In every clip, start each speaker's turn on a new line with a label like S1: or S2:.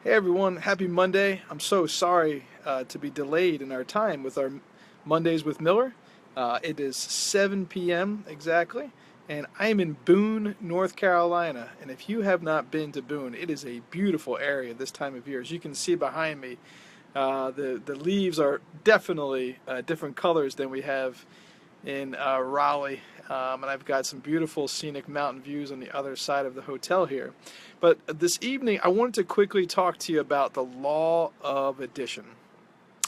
S1: Hey everyone, happy Monday. I'm so sorry to be delayed in our time with our Mondays with Miller. It is 7 p.m. exactly, and I'm in Boone, North Carolina. And if you have not been to Boone, it is a beautiful area this time of year. As you can see behind me, the leaves are definitely different colors than we have in Raleigh, and I've got some beautiful scenic mountain views on the other side of the hotel here. But this evening, I wanted to quickly talk to you about the law of addition.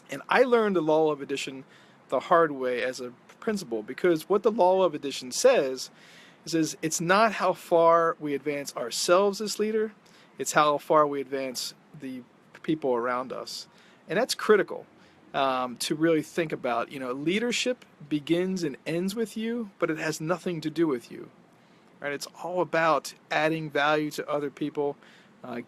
S1: And I learned the law of addition the hard way as a principle because what the law of addition says is it's not how far we advance ourselves as leader, it's how far we advance the people around us. And that's critical to really think about. Leadership begins and ends with you, but it has nothing to do with you. Right? It's all about adding value to other people,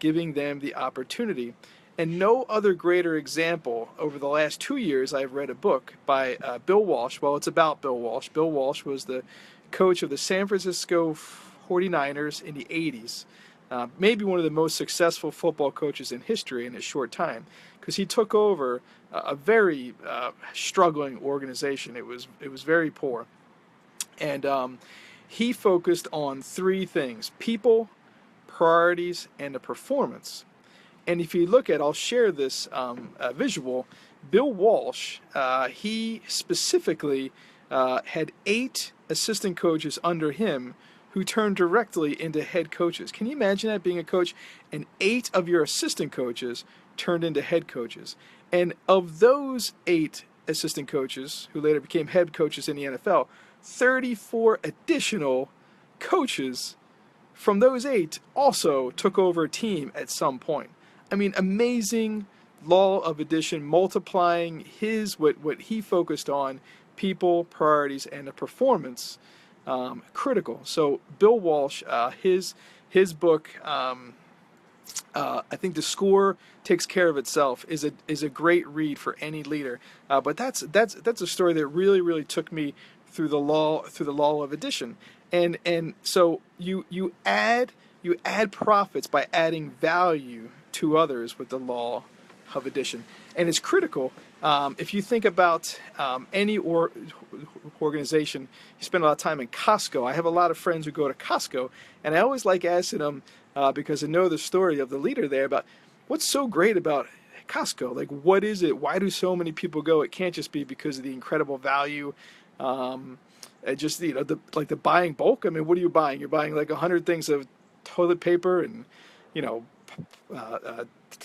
S1: giving them the opportunity. And no other greater example. Over the last 2 years, I've read a book by Bill Walsh. Well, it's about Bill Walsh. Bill Walsh was the coach of the San Francisco 49ers in the 80s. Maybe one of the most successful football coaches in history in a short time, because he took over a very struggling organization. It was very poor, and he focused on three things: people, priorities, and the performance. And if you look at, I'll share this visual. Bill Walsh, he specifically had 8 assistant coaches under him who turned directly into head coaches. Can you imagine that, being a coach and 8 of your assistant coaches turned into head coaches? And of those 8 assistant coaches who later became head coaches in the NFL, 34 additional coaches from those 8 also took over a team at some point. I mean, amazing law of addition, multiplying what he focused on: people, priorities, and the performance. Critical. So Bill Walsh, his book, I think The Score Takes Care of Itself, is a great read for any leader. But that's a story that really took me through the law of addition. And so you add profits by adding value to others with the law of addition. And it's critical. If you think about any organization, you spend a lot of time in Costco. I have a lot of friends who go to Costco, and I always like asking them, because I know the story of the leader there, about what's so great about Costco. Like, what is it? Why do so many people go? It can't just be because of the incredible value. Just the buying bulk. I mean, what are you buying? You're buying like 100 things of toilet paper and you know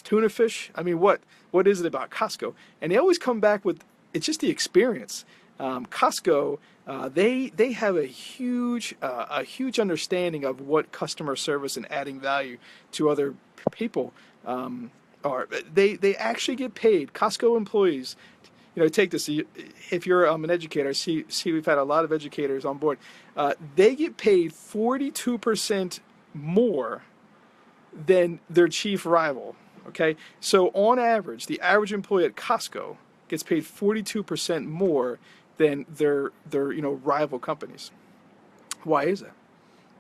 S1: tuna fish. I mean, what is it about Costco? And they always come back with, it's just the experience. Costco, they have a huge understanding of what customer service and adding value to other people are. They actually get paid. Costco employees, take this. If you're an educator, see, we've had a lot of educators on board. They get paid 42% more than their chief rival. Okay, so on average, the average employee at Costco gets paid 42% more than their rival companies. Why is that?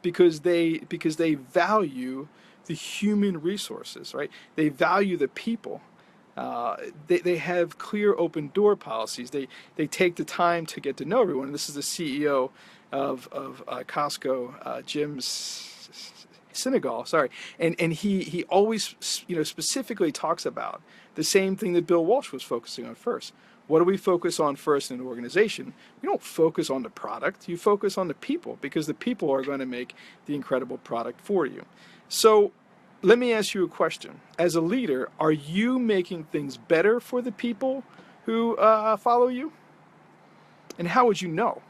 S1: Because they value the human resources, right? They value the people. They have clear open door policies. They take the time to get to know everyone. And this is the CEO of Costco, Jim Senegal, sorry, and he always specifically talks about the same thing that Bill Walsh was focusing on first. What do we focus on first in an organization? We don't focus on the product. You focus on the people, because the people are going to make the incredible product for you. So let me ask you a question. As a leader, are you making things better for the people who follow you? And how would you know?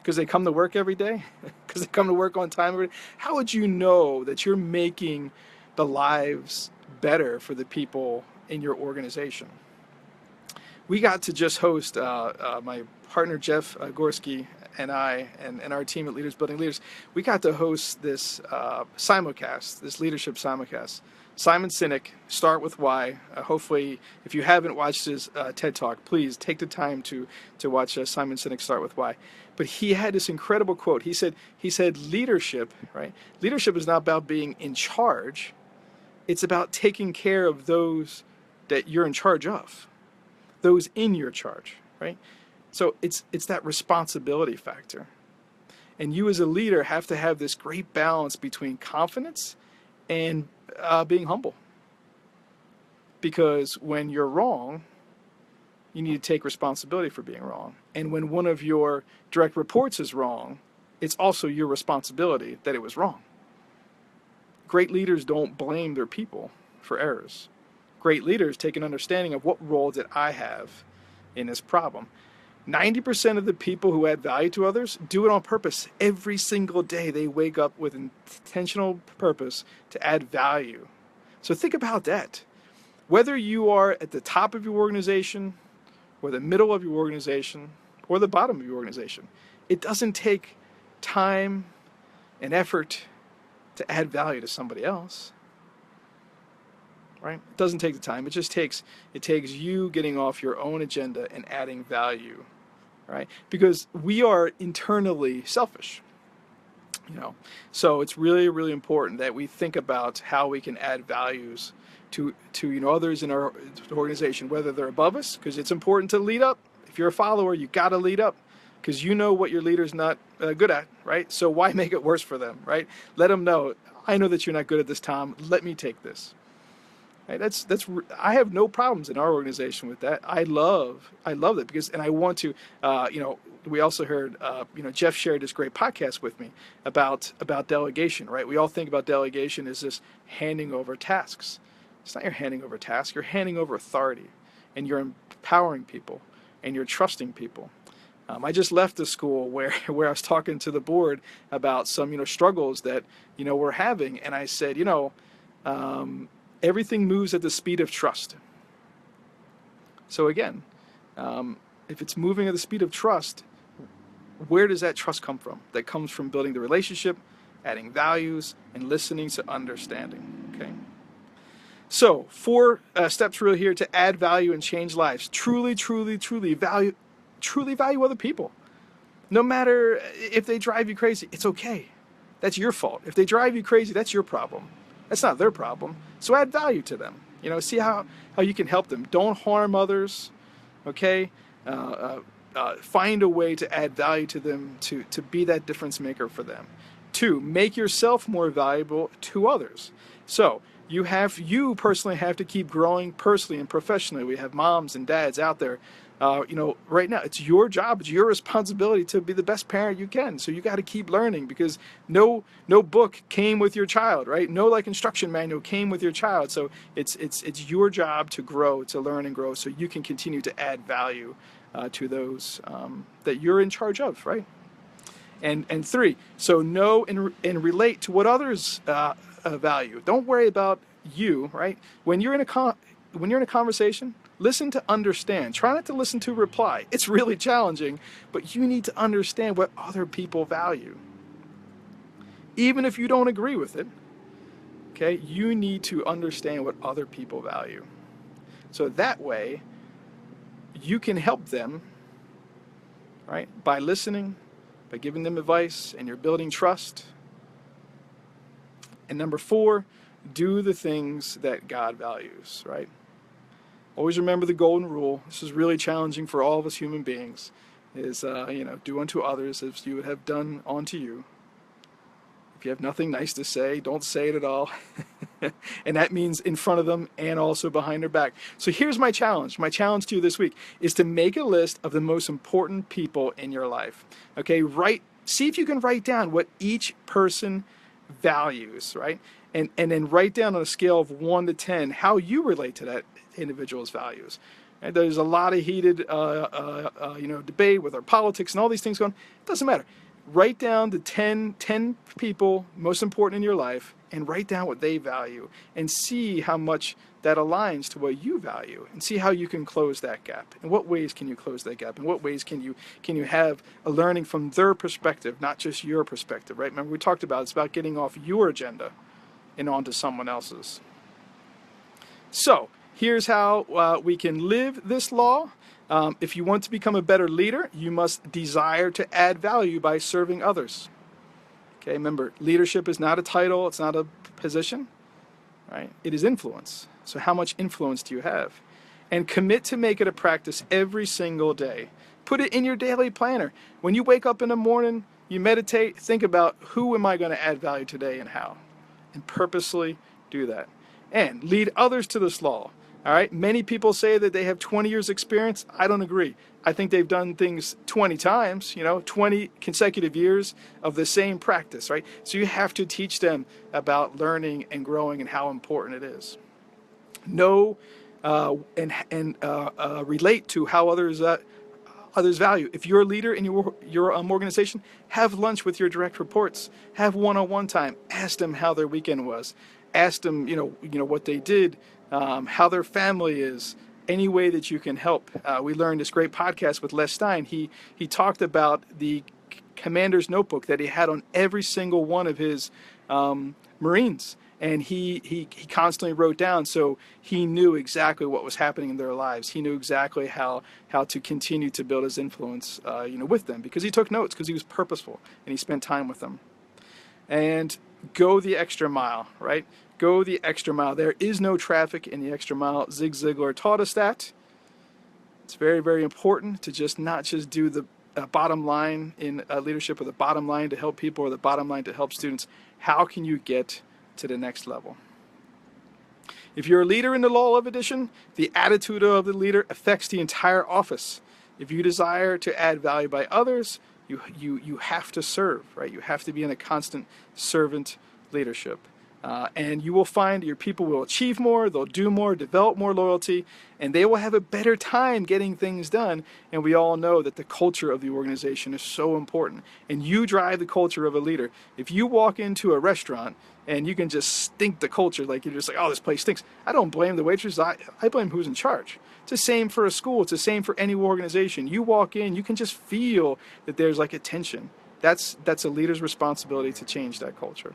S1: Because they come to work every day? Because they come to work on time every day? How would you know that you're making the lives better for the people in your organization? We got to just host, my partner Jeff Gorski and I, and our team at Leaders Building Leaders, we got to host this simulcast, this leadership simulcast. Simon Sinek, Start With Why. Hopefully, if you haven't watched his TED Talk, please take the time to watch Simon Sinek, Start With Why. But he had this incredible quote. He said, leadership, right? Leadership is not about being in charge. It's about taking care of those that you're in charge of, those in your charge, right? So it's that responsibility factor. And you as a leader have to have this great balance between confidence and being humble. Because when you're wrong, you need to take responsibility for being wrong. And when one of your direct reports is wrong, it's also your responsibility that it was wrong. Great leaders don't blame their people for errors. Great leaders take an understanding of what role did I have in this problem. 90% of the people who add value to others do it on purpose. Every single day they wake up with intentional purpose to add value. So think about that. Whether you are at the top of your organization, or the middle of your organization, or the bottom of your organization, it doesn't take time and effort to add value to somebody else. Right? It doesn't take the time. It takes you getting off your own agenda and adding value. Right? Because we are internally selfish. So it's really, really important that we think about how we can add values to others in our organization, whether they're above us, because it's important to lead up. If you're a follower, you got to lead up, because you know what your leader's not good at, right? So why make it worse for them, right? Let them know, I know that you're not good at this, Tom. Let me take this. Right? I have no problems in our organization with that. I love it because, and I want to, we also heard, Jeff shared this great podcast with me about delegation, right? We all think about delegation as this handing over tasks. It's not your handing over tasks. You're handing over authority, and you're empowering people, and you're trusting people. I just left the school where I was talking to the board about some, struggles that, we're having. And I said, everything moves at the speed of trust. So again, if it's moving at the speed of trust, where does that trust come from? That comes from building the relationship, adding values, and listening to understanding. Okay. So 4 steps really here to add value and change lives. Truly value other people. No matter if they drive you crazy, it's okay. That's your fault. If they drive you crazy, that's your problem. That's not their problem. So add value to them. See how you can help them. Don't harm others. Okay? Find a way to add value to them, to be that difference maker for them. 2, make yourself more valuable to others. So you personally have to keep growing personally and professionally. We have moms and dads out there. Right now, it's your job, it's your responsibility to be the best parent you can. So you got to keep learning, because no book came with your child, right? No instruction manual came with your child. So it's your job to grow, to learn and grow, so you can continue to add value to those that you're in charge of, right? And 3, so know and relate to what others value. Don't worry about you, right? When you're in a conversation, listen to understand. Try not to listen to reply. It's really challenging, but you need to understand what other people value. Even if you don't agree with it, okay, you need to understand what other people value. So that way, you can help them, right, by listening, by giving them advice, and you're building trust. And number 4, do the things that God values, right? Always remember the golden rule. This is really challenging for all of us human beings. Is, do unto others as you would have done unto you. If you have nothing nice to say, don't say it at all. And that means in front of them and also behind their back. So here's my challenge. My challenge to you this week is to make a list of the most important people in your life. Okay, see if you can write down what each person values, right? And then write down on a scale of 1 to 10 how you relate to that individual's values. And there's a lot of heated debate with our politics and all these things going. It doesn't matter. Write down the 10 people most important in your life and write down what they value, and see how much that aligns to what you value, and see how you can close that gap. In what ways can you close that gap? In what ways can you have a learning from their perspective, not just your perspective, right? Remember, we talked about it's about getting off your agenda and onto someone else's. So here's how we can live this law. If you want to become a better leader, you must desire to add value by serving others. Okay, remember, leadership is not a title, it's not a position. right? It is influence. So how much influence do you have? And commit to make it a practice every single day. Put it in your daily planner. When you wake up in the morning, you meditate, think about who am I going to add value today and how. And purposely do that. And lead others to this law. All right. Many people say that they have 20 years experience. I don't agree. I think they've done things 20 times, 20 consecutive years of the same practice, right? So you have to teach them about learning and growing and how important it is. Know and relate to how others value. If you're a leader in your organization, have lunch with your direct reports. Have one-on-one time. Ask them how their weekend was. Ask them, what they did, how their family is. Any way that you can help. We learned this great podcast with Les Stein. He talked about the commander's notebook that he had on every single one of his Marines. And he constantly wrote down, so he knew exactly what was happening in their lives. He knew exactly how to continue to build his influence, with them, because he took notes, because he was purposeful and he spent time with them. And go the extra mile, right? Go the extra mile. There is no traffic in the extra mile. Zig Ziglar taught us that. It's very, very important to not just do the bottom line in leadership, or the bottom line to help people, or the bottom line to help students. How can you get to the next level? If you're a leader in the law of addition, the attitude of the leader affects the entire office. If you desire to add value by others, you have to serve, right? You have to be in a constant servant leadership. And you will find your people will achieve more, they'll do more, develop more loyalty, and they will have a better time getting things done. And we all know that the culture of the organization is so important. And you drive the culture of a leader. If you walk into a restaurant and you can just stink the culture, like you're just like, oh, this place stinks, I don't blame the waitress, I blame who's in charge. It's the same for a school, it's the same for any organization. You walk in, you can just feel that there's like a tension. That's a leader's responsibility to change that culture.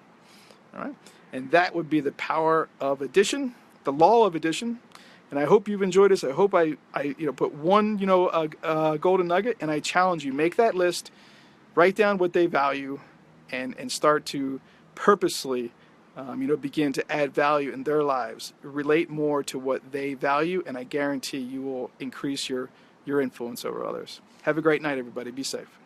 S1: All right? And that would be the power of addition, the law of addition. And I hope you've enjoyed this. I hope I put one, golden nugget, and I challenge you, make that list, write down what they value, and start to purposely, begin to add value in their lives, relate more to what they value, and I guarantee you will increase your influence over others. Have a great night, everybody. Be safe.